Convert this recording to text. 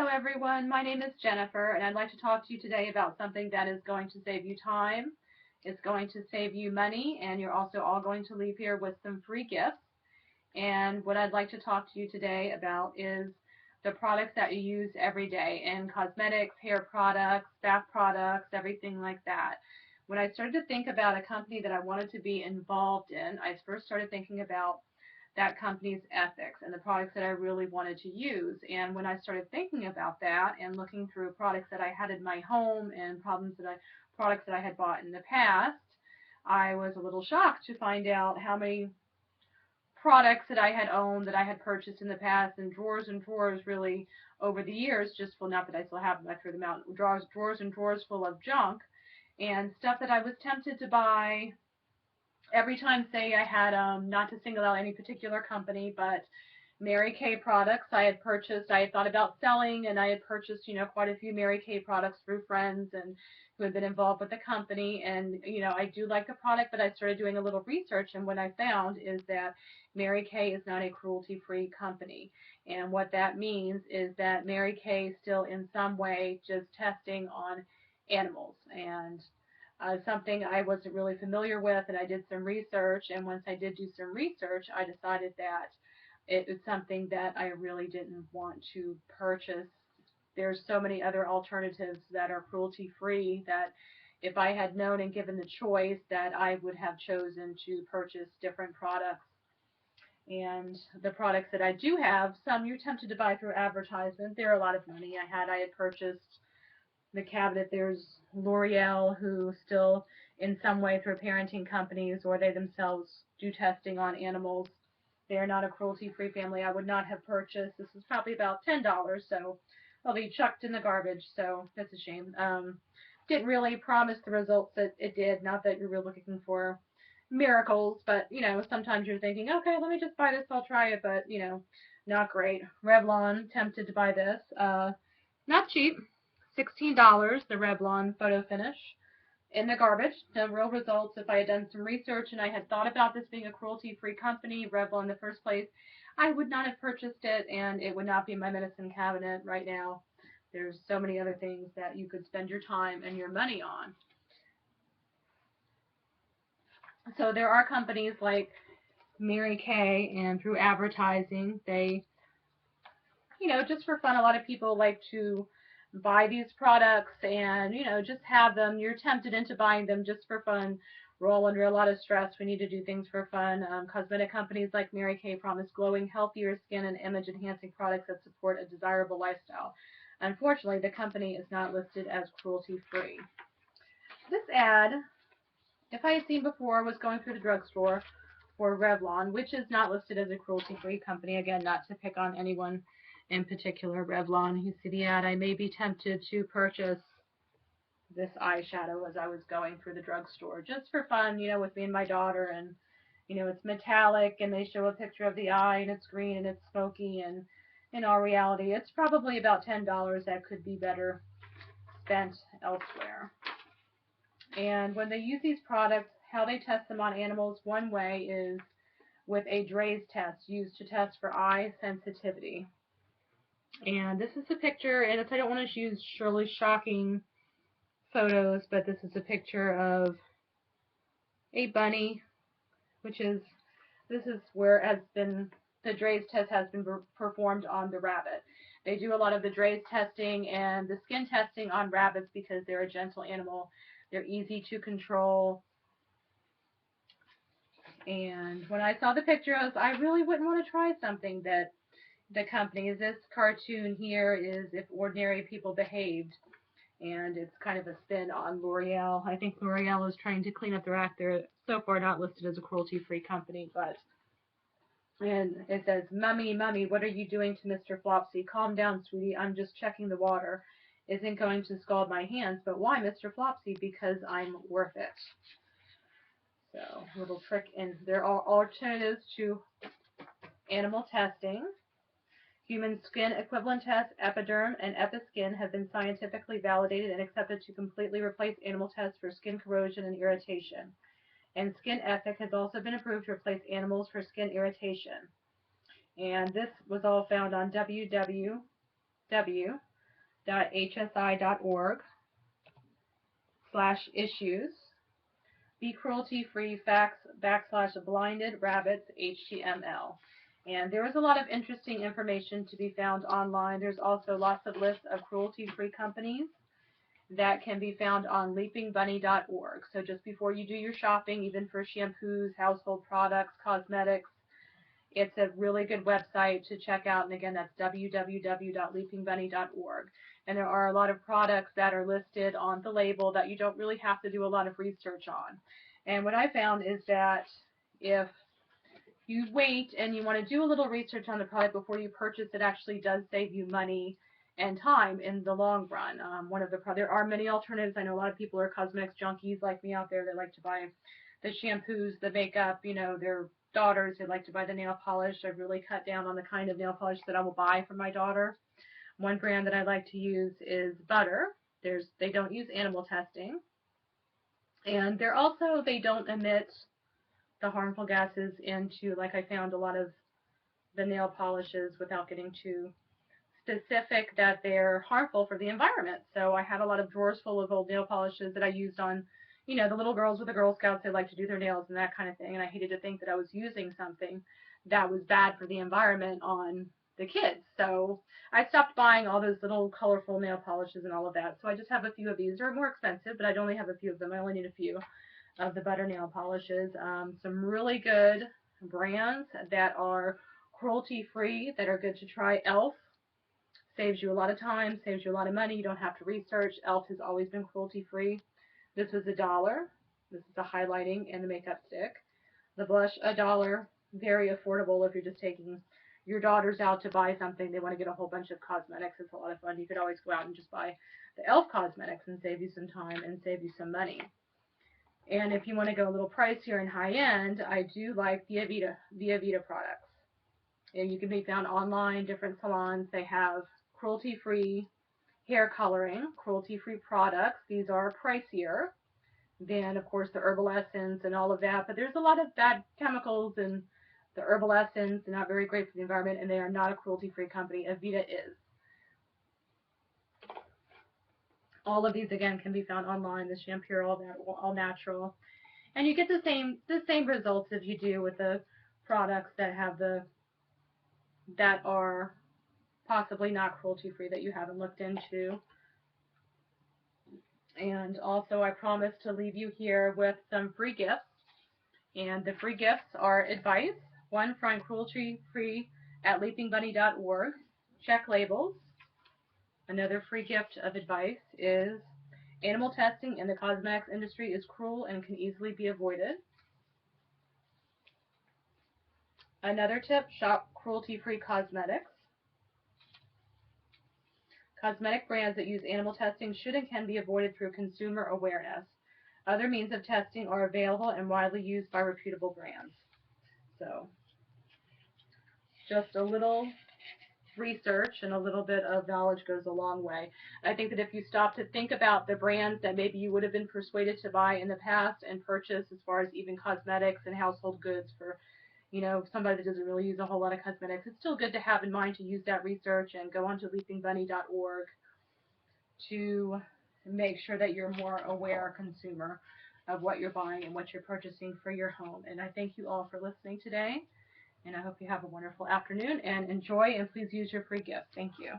Hello everyone, my name is Jennifer and I'd like to talk to you today about something that is going to save you time, it's going to save you money, and you're also all going to leave here with some free gifts. And what I'd like to talk to you today about is the products that you use every day in cosmetics, hair products, bath products, everything like that. When I started to think about a company that I wanted to be involved in, I first started thinking about that company's ethics and the products that I really wanted to use. And when I started thinking about that and looking through products that I had in my home and products that I had bought in the past, I was a little shocked to find out how many products that I had owned, that I had purchased in the past, and drawers really over the years, just well, not that I still have them, I threw them out, drawers and drawers full of junk and stuff that I was tempted to buy every time. Say I had, not to single out any particular company, but Mary Kay products I had purchased, I had thought about selling, and I had purchased, quite a few Mary Kay products through friends and who had been involved with the company. And, I do like the product, but I started doing a little research, and what I found is that Mary Kay is not a cruelty-free company. And what that means is that Mary Kay is still in some way just testing on animals. And something I wasn't really familiar with, and I did some research, and once I did do some research, I decided that it was something that I really didn't want to purchase. There's so many other alternatives that are cruelty-free that if I had known and given the choice, that I would have chosen to purchase different products. And the products that I do have, some you're tempted to buy through advertisement. They're a lot of money. I had purchased the cabinet. There's L'Oreal, who still in some way through parenting companies or they themselves do testing on animals. They are not a cruelty-free family. I would not have purchased. This is probably about $10, so it'll be chucked in the garbage, so that's a shame. Didn't really promise the results that it did. Not that you're really looking for miracles, but, sometimes you're thinking, okay, let me just buy this, I'll try it, but, not great. Revlon, tempted to buy this. Not cheap. $16, the Revlon Photo Finish. In the garbage. No real results. If I had done some research and I had thought about this being a cruelty-free company, Revlon in the first place, I would not have purchased it, and it would not be in my medicine cabinet right now. There's so many other things that you could spend your time and your money on. So there are companies like Mary Kay, and through advertising, they, just for fun, a lot of people like to buy these products and, just have them. You're tempted into buying them just for fun. We're all under a lot of stress. We need to do things for fun. Cosmetic companies like Mary Kay promise glowing, healthier skin and image-enhancing products that support a desirable lifestyle. Unfortunately, the company is not listed as cruelty-free. This ad, if I had seen before, was going through the drugstore for Revlon, which is not listed as a cruelty-free company. Again, not to pick on anyone in particular. Revlon, you see the ad, I may be tempted to purchase this eyeshadow as I was going through the drugstore, just for fun, with me and my daughter, and, it's metallic, and they show a picture of the eye, and it's green, and it's smoky, and in all reality, it's probably about $10 that could be better spent elsewhere. And when they use these products, how they test them on animals, one way is with a Draize test used to test for eye sensitivity. And this is a picture, and I don't want to use surely shocking photos, but this is a picture of a bunny, this is where the Draize test has been performed on the rabbit. They do a lot of the Draize testing and the skin testing on rabbits because they're a gentle animal. They're easy to control. And when I saw the pictures, I really wouldn't want to try something that the company, this cartoon here is If Ordinary People Behaved, and it's kind of a spin on L'Oreal. I think L'Oreal is trying to clean up their act. They're so far not listed as a cruelty-free company, and it says, Mummy, what are you doing to Mr. Flopsy? Calm down, sweetie, I'm just checking the water. Isn't going to scald my hands, but why, Mr. Flopsy? Because I'm worth it. So, little trick, and there are alternatives to animal testing. Human skin equivalent tests, Epiderm and Episkin, have been scientifically validated and accepted to completely replace animal tests for skin corrosion and irritation. And Skin Ethic has also been approved to replace animals for skin irritation. And this was all found on www www.hsi.org/issues. Be cruelty-free facts /blinded rabbits HTML. And there is a lot of interesting information to be found online. There's also lots of lists of cruelty-free companies that can be found on leapingbunny.org. So just before you do your shopping, even for shampoos, household products, cosmetics, it's a really good website to check out. And again, that's www.leapingbunny.org. And there are a lot of products that are listed on the label that you don't really have to do a lot of research on. And what I found is that if you wait and you want to do a little research on the product before you purchase, it actually does save you money and time in the long run. There are many alternatives. I know a lot of people are cosmetics junkies like me out there. They like to buy the shampoos, the makeup, their daughters, they like to buy the nail polish. I've really cut down on the kind of nail polish that I will buy for my daughter. One brand that I like to use is Butter. They don't use animal testing. And they don't emit the harmful gases into, like I found a lot of the nail polishes, without getting too specific, that they're harmful for the environment. So I had a lot of drawers full of old nail polishes that I used on, the little girls with the Girl Scouts. They like to do their nails and that kind of thing. And I hated to think that I was using something that was bad for the environment on the kids. So I stopped buying all those little colorful nail polishes and all of that. So I just have a few of these. They're more expensive, but I only have a few of them. I only need a few of the Butter nail polishes. Some really good brands that are cruelty-free, that are good to try. Elf saves you a lot of time, saves you a lot of money. You don't have to research. Elf has always been cruelty-free. This was $1. This is the highlighting and the makeup stick. The blush, $1. Very affordable if you're just taking your daughters out to buy something. They want to get a whole bunch of cosmetics. It's a lot of fun. You could always go out and just buy the Elf cosmetics and save you some time and save you some money. And if you want to go a little pricier and high-end, I do like the Avita products. And you can be found online, different salons. They have cruelty-free hair coloring, cruelty-free products. These are pricier than, of course, the herbal essence and all of that. But there's a lot of bad chemicals in the herbal essence, and not very great for the environment, and they are not a cruelty-free company. Avita is. All of these, again, can be found online. The shampoo, all natural. And you get the same results as you do with the products that are possibly not cruelty-free, that you haven't looked into. And also, I promise to leave you here with some free gifts. And the free gifts are advice. One, find cruelty-free at leapingbunny.org. Check labels. Another free gift of advice is animal testing in the cosmetics industry is cruel and can easily be avoided. Another tip, shop cruelty-free cosmetics. Cosmetic brands that use animal testing should and can be avoided through consumer awareness. Other means of testing are available and widely used by reputable brands. So, just a little research and a little bit of knowledge goes a long way. I think that if you stop to think about the brands that maybe you would have been persuaded to buy in the past and purchase, as far as even cosmetics and household goods for, somebody that doesn't really use a whole lot of cosmetics, it's still good to have in mind to use that research and go onto leapingbunny.org to make sure that you're a more aware consumer of what you're buying and what you're purchasing for your home. And I thank you all for listening today, and I hope you have a wonderful afternoon and enjoy, and please use your free gift. Thank you.